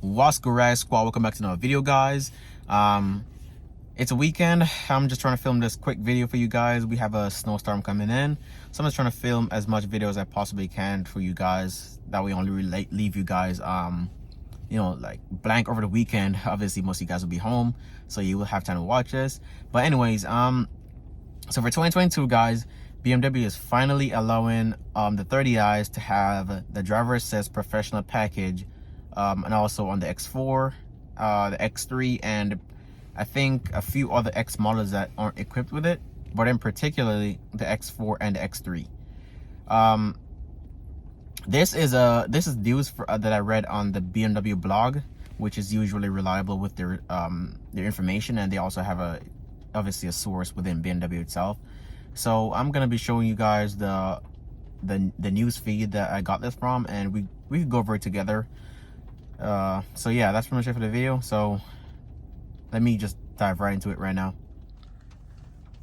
What's good, guys? Squad? Welcome back to another video, guys. It's a weekend. I'm just trying to film this quick video for you guys. We have a snowstorm coming in, so I'm just trying to film as much video as I possibly can for you guys. That way, only leave you guys, like blank over the weekend. Obviously, most of you guys will be home, so you will have time to watch this. But anyways, so for 2022, guys, BMW is finally allowing the 30i's to have the driver assist professional package. And also on the X4, the X3, and I think a few other X models that aren't equipped with it, but in particularly the X4 and the X3. This is news that I read on the BMW blog, which is usually reliable with their information, and they also have obviously a source within BMW itself. So I'm gonna be showing you guys the news feed that I got this from, and we can go over it together. So yeah, that's pretty much it for the video. So let me just dive right into it right now.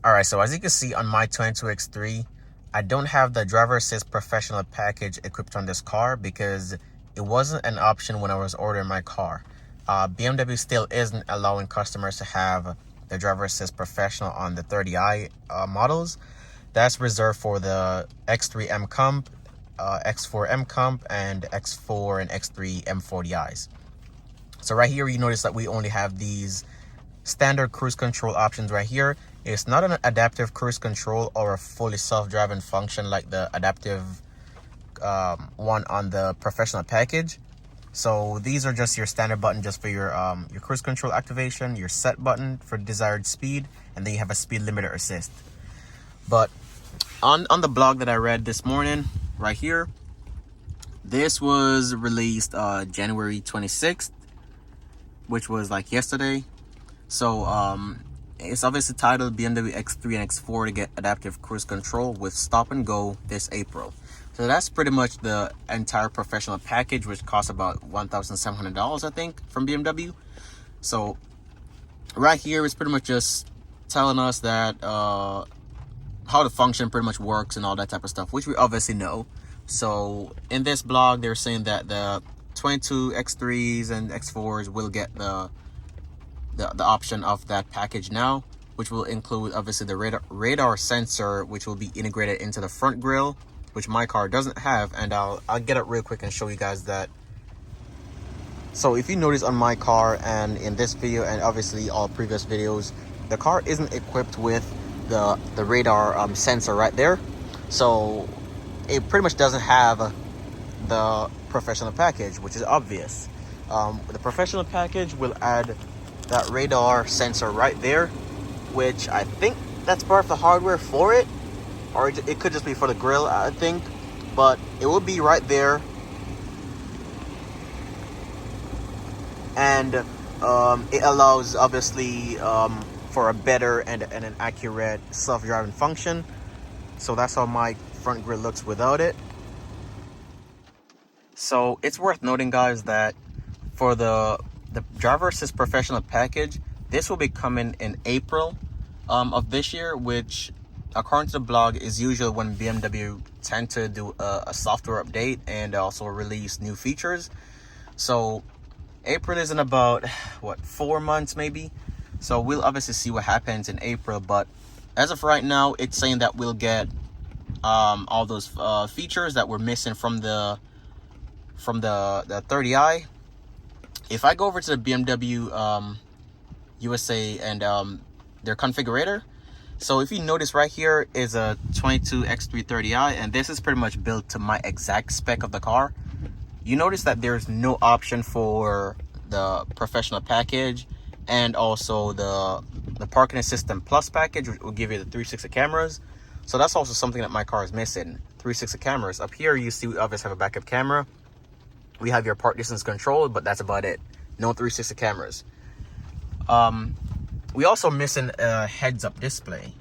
All right, so as you can see on my 22 X3, I don't have the driver assist professional package equipped on this car because it wasn't an option when I was ordering my car. BMW still isn't allowing customers to have the driver assist professional on the 30i models. That's reserved for the X3 M Comp, X4 M Comp, and X4 and X3 M40i's. So right here, you notice that we only have these standard cruise control options right here. It's not an adaptive cruise control or a fully self-driving function like the adaptive one on the professional package. So these are just your standard button just for your cruise control activation, your set button for desired speed, and then you have a speed limiter assist. But on the blog that I read this morning, right here, this was released January 26th, which was like yesterday. So it's obviously titled BMW X3 and X4 to get adaptive cruise control with stop and go this April. So that's pretty much the entire professional package, which costs about $1,700, I think, from BMW. So right here is pretty much just telling us that how the function pretty much works and all that type of stuff, which we obviously know. So in this blog, they're saying that the 22 X3s and X4s will get the option of that package now, which will include obviously the radar sensor, which will be integrated into the front grille, which my car doesn't have. And I'll get it real quick and show you guys that. So if you notice on my car and in this video and obviously all previous videos, the car isn't equipped with the radar sensor right there. So it pretty much doesn't have the professional package, which is obvious. The professional package will add that radar sensor right there, which I think that's part of the hardware for it, or it could just be for the grill, I think, but it will be right there. And it allows obviously for a better and an accurate self-driving function. So that's how my front grille looks without it. So it's worth noting, guys, that for the driver assist professional package, this will be coming in April of this year, which according to the blog is usually when BMW tend to do a software update and also release new features. So April is in about 4 months maybe. So we'll obviously see what happens in April, but as of right now, it's saying that we'll get all those features that were missing from the 30i. If I go over to the BMW USA and their configurator, so if you notice right here is a 22 X3 30i, and this is pretty much built to my exact spec of the car. You notice that there's no option for the professional package and also the parking assistant plus package, which will give you the 360 cameras. So that's also something that my car is missing, 360 cameras. Up here you see we obviously have a backup camera. We have your park distance control, but that's about it. No 360 cameras. We also missing a heads-up display.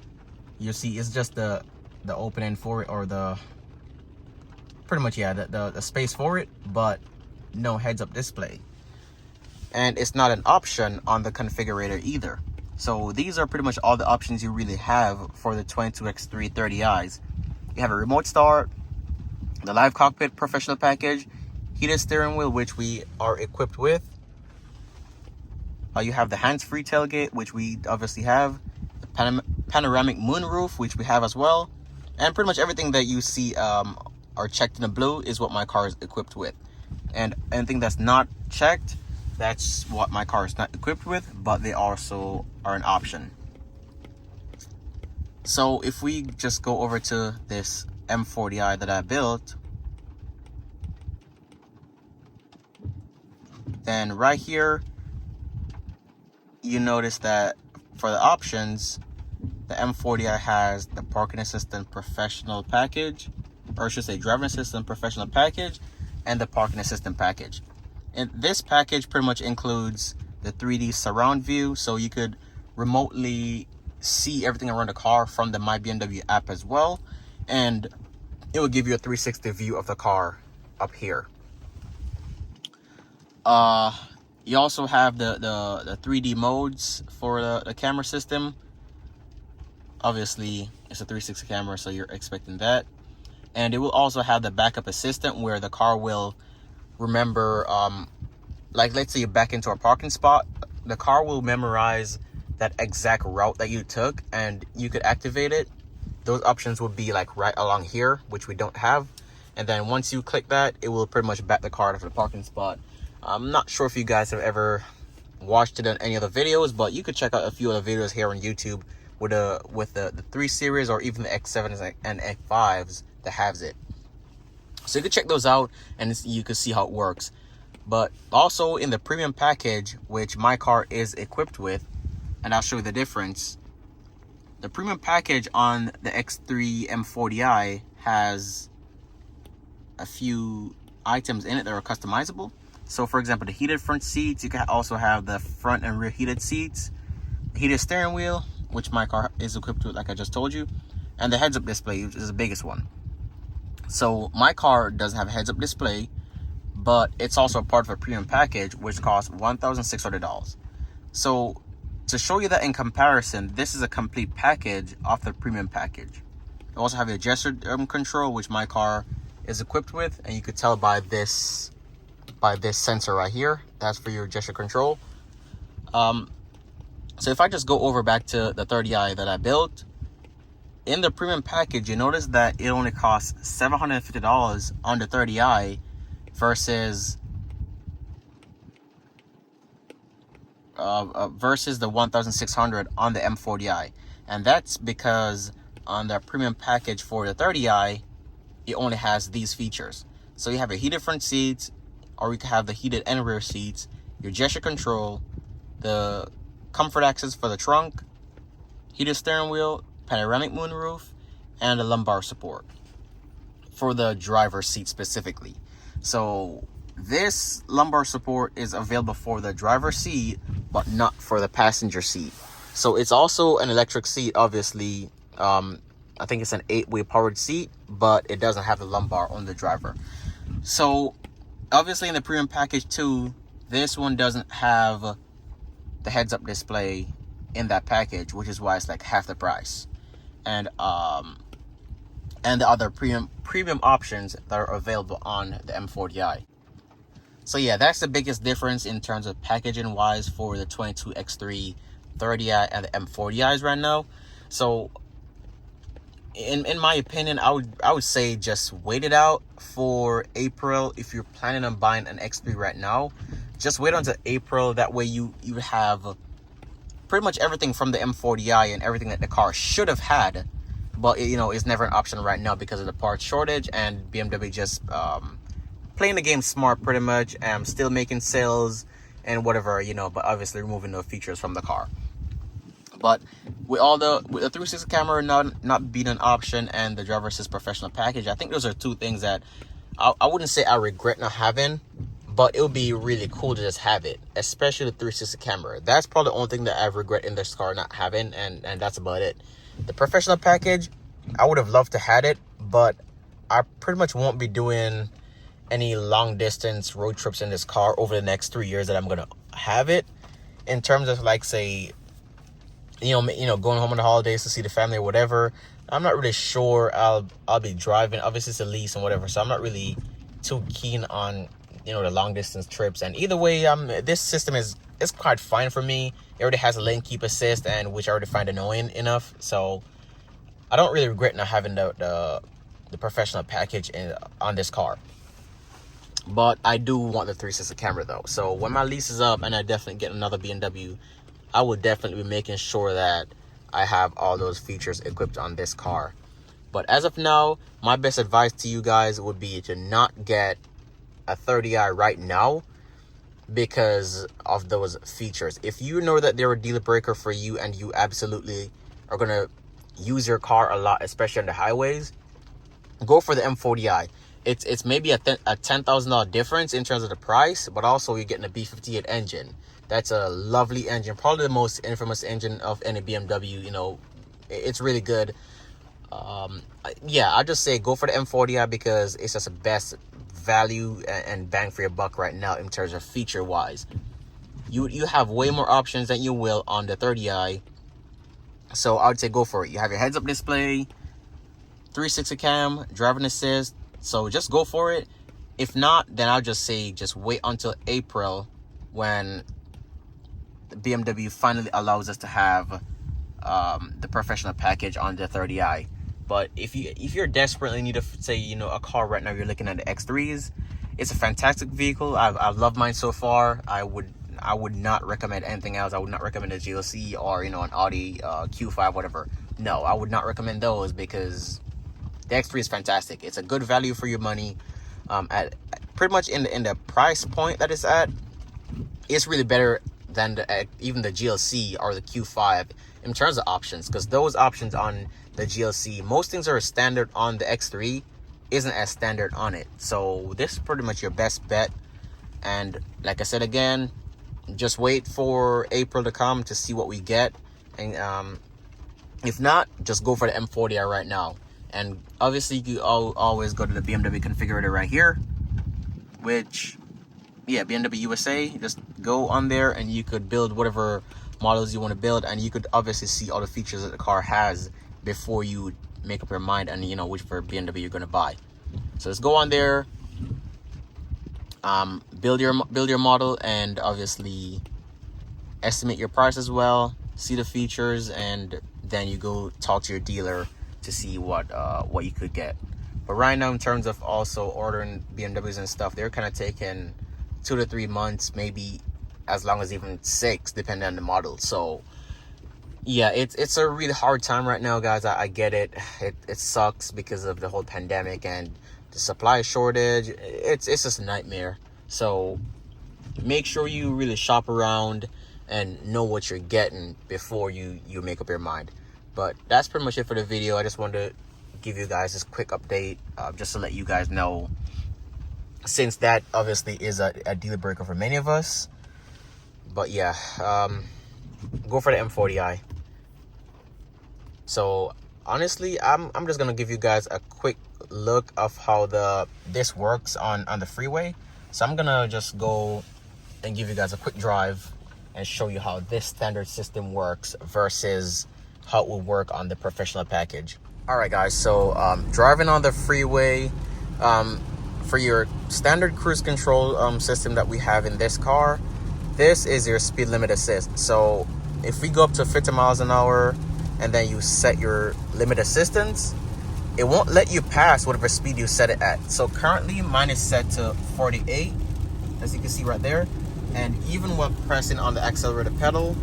You see, it's just the opening for it, or the space for it, but no heads-up display. And it's not an option on the configurator either. So these are pretty much all the options you really have for the 22 X3 30i's. You have a remote start, the live cockpit professional package, heated steering wheel, which we are equipped with, You have the hands-free tailgate, which we obviously have, the panoramic moonroof, which we have as well, and pretty much everything that you see are checked in the blue is what my car is equipped with. And anything that's not checked, that's what my car is not equipped with, but they also are an option. So if we just go over to this M40i that I built, then right here, you notice that for the options, the M40i has the parking assistant professional package, or I should say driving assistant professional package, and the parking assistant package. And this package pretty much includes the 3D surround view, so you could remotely see everything around the car from the My BMW app as well, and it will give you a 360 view of the car up here. You also have the 3D modes for the camera system. Obviously, it's a 360 camera, so you're expecting that. And it will also have the backup assistant, where the car will remember, like let's say you back into a parking spot, the car will memorize that exact route that you took, and you could activate it. Those options will be like right along here, which we don't have. And then once you click that, it will pretty much back the car to the parking spot. I'm not sure if you guys have ever watched it in any other videos, but you could check out a few other videos here on YouTube with the 3 Series or even the X7s and X5s that has it. So you can check those out and you can see how it works. But also in the premium package, which my car is equipped with, and I'll show you the difference. The premium package on the X3 M40i has a few items in it that are customizable. So for example, the heated front seats, you can also have the front and rear heated seats, heated steering wheel, which my car is equipped with, like I just told you, and the heads-up display, which is the biggest one. So my car doesn't have a heads-up display, but it's also a part of a premium package, which costs $1,600. So to show you that in comparison, this is a complete package of the premium package. You also have a gesture control, which my car is equipped with, and you could tell by this sensor right here. That's for your gesture control. So if I just go over back to the 30i that I built, in the premium package, you notice that it only costs $750 on the 30i versus the $1,600 on the M40i. And that's because on the premium package for the 30i, it only has these features. So you have a heated front seats, or you can have the heated and rear seats, your gesture control, the comfort access for the trunk, heated steering wheel, panoramic moonroof, and the lumbar support for the driver's seat specifically. So this lumbar support is available for the driver's seat, but not for the passenger seat. So it's also an electric seat, obviously. I think it's an 8-way powered seat, but it doesn't have the lumbar on the driver. So obviously in the premium package too, this one doesn't have the heads-up display in that package, which is why it's like half the price. And the other premium options that are available on the M40i. So yeah, that's the biggest difference in terms of packaging wise for the 22 X3, 30i, and the M40i's right now. So in my opinion, I would say just wait it out for April. If you're planning on buying an X3 right now, just wait until April. That way you have pretty much everything from the M40i and everything that the car should have had, but it's never an option right now because of the parts shortage, and BMW just playing the game smart pretty much, and still making sales and whatever, but obviously removing the features from the car. But with the 360 camera not being an option, and the driver assist professional package, I think those are two things that I wouldn't say I regret not having, but it would be really cool to just have it, especially the 360 camera. That's probably the only thing that I regret in this car not having, and that's about it. The professional package, I would have loved to had it, but I pretty much won't be doing any long distance road trips in this car over the next 3 years that I'm gonna have it. In terms of like, say, going home on the holidays to see the family or whatever, I'm not really sure I'll be driving. Obviously it's a lease and whatever, so I'm not really too keen on you know, the long distance trips. And either way, this system is quite fine for me. It already has a lane keep assist, and which I already find annoying enough. So I don't really regret not having the professional package on this car. But I do want the 360 camera though. So when my lease is up and I definitely get another BMW, I will definitely be making sure that I have all those features equipped on this car. But as of now, my best advice to you guys would be to not get a 30i right now because of those features. If you know that they're a deal breaker for you and you absolutely are going to use your car a lot, especially on the highways, go for the M40i. It's maybe a $10,000 difference in terms of the price, but also you're getting a B58 engine. That's a lovely engine, probably the most infamous engine of any BMW. You know, it's really good. Yeah, I'll just say go for the M40i because it's just the best value and bang for your buck right now in terms of feature wise. You have way more options than you will on the 30i. So I would say go for it. You have your heads-up display, 360 cam, driving assist. So just go for it. If not, then I'll just say just wait until April when the BMW finally allows us to have the professional package on the 30i. But if you're desperately in need of, say, you know, a car right now, you're looking at the X3s. It's a fantastic vehicle. I've loved mine so far. I would not recommend anything else. I would not recommend a GLC or, you know, an Audi Q5, whatever. No, I would not recommend those because the X3 is fantastic. It's a good value for your money. At pretty much in the price point that it's at, it's really better than even the GLC or the Q5 in terms of options, because those options on the GLC, most things are standard on the X3 isn't as standard on it. So this is pretty much your best bet. And like I said again, just wait for April to come to see what we get. And if not, just go for the M40i right now. And obviously you always go to the BMW configurator right here, which, yeah, BMW USA. Just go on there and you could build whatever models you want to build, and you could obviously see all the features that the car has before you make up your mind and, you know, which for BMW you're going to buy. So just go on there, build your model, and obviously estimate your price as well, see the features, and then you go talk to your dealer to see what you could get. But right now, in terms of also ordering BMWs and stuff, they're kind of taking 2 to 3 months, maybe as long as even 6, depending on the model. So yeah, it's a really hard time right now, guys. I get it. It sucks because of the whole pandemic and the supply shortage. It's just a nightmare. So make sure you really shop around and know what you're getting before you make up your mind. But that's pretty much it for the video. I just wanted to give you guys this quick update, just to let you guys know, since that obviously is a deal breaker for many of us. But yeah, go for the M40i. So honestly, I'm just gonna give you guys a quick look of how this works on the freeway. So I'm gonna just go and give you guys a quick drive and show you how this standard system works versus how it will work on the professional package. All right, guys. So driving on the freeway, for your standard cruise control system that we have in this car, this is your speed limit assist. So if we go up to 50 miles an hour and then you set your limit assistance, it won't let you pass whatever speed you set it at. So currently mine is set to 48, as you can see right there. And even when pressing on the accelerator pedal,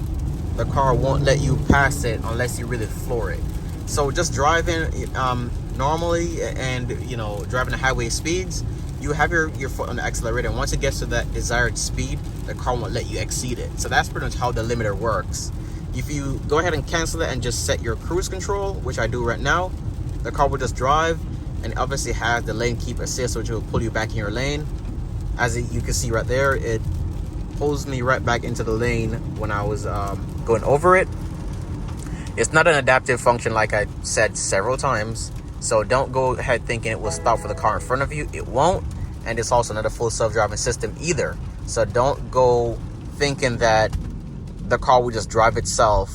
the car won't let you pass it unless you really floor it. So just driving normally and, you know, driving the highway speeds, you have your foot on the accelerator, and once it gets to that desired speed, the car won't let you exceed it. So that's pretty much how the limiter works. If you go ahead and cancel it and just set your cruise control, which I do right now, the car will just drive, and obviously has the lane keep assist, which will pull you back in your lane. As you can see right there, it pulls me right back into the lane when I was going over it. It's not an adaptive function, like I said several times. So don't go ahead thinking it will stop for the car in front of you. It won't. And it's also not a full self-driving system either. So don't go thinking that the car will just drive itself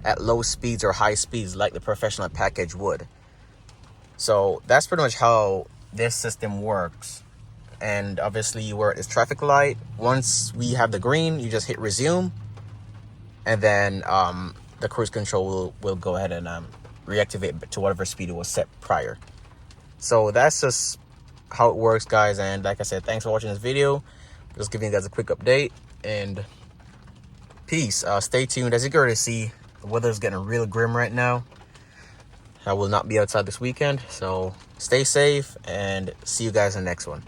at low speeds or high speeds like the professional package would. So that's pretty much how this system works. and obviously we're at this traffic light. Once we have the green, you just hit resume, and then the cruise control will go ahead and reactivate to whatever speed it was set prior. So that's just how it works, guys. And like I said, thanks for watching this video. Just giving you guys a quick update, and peace. Stay tuned. As you can already see, the weather's getting real grim right now. I will not be outside this weekend, so stay safe and see you guys in the next one.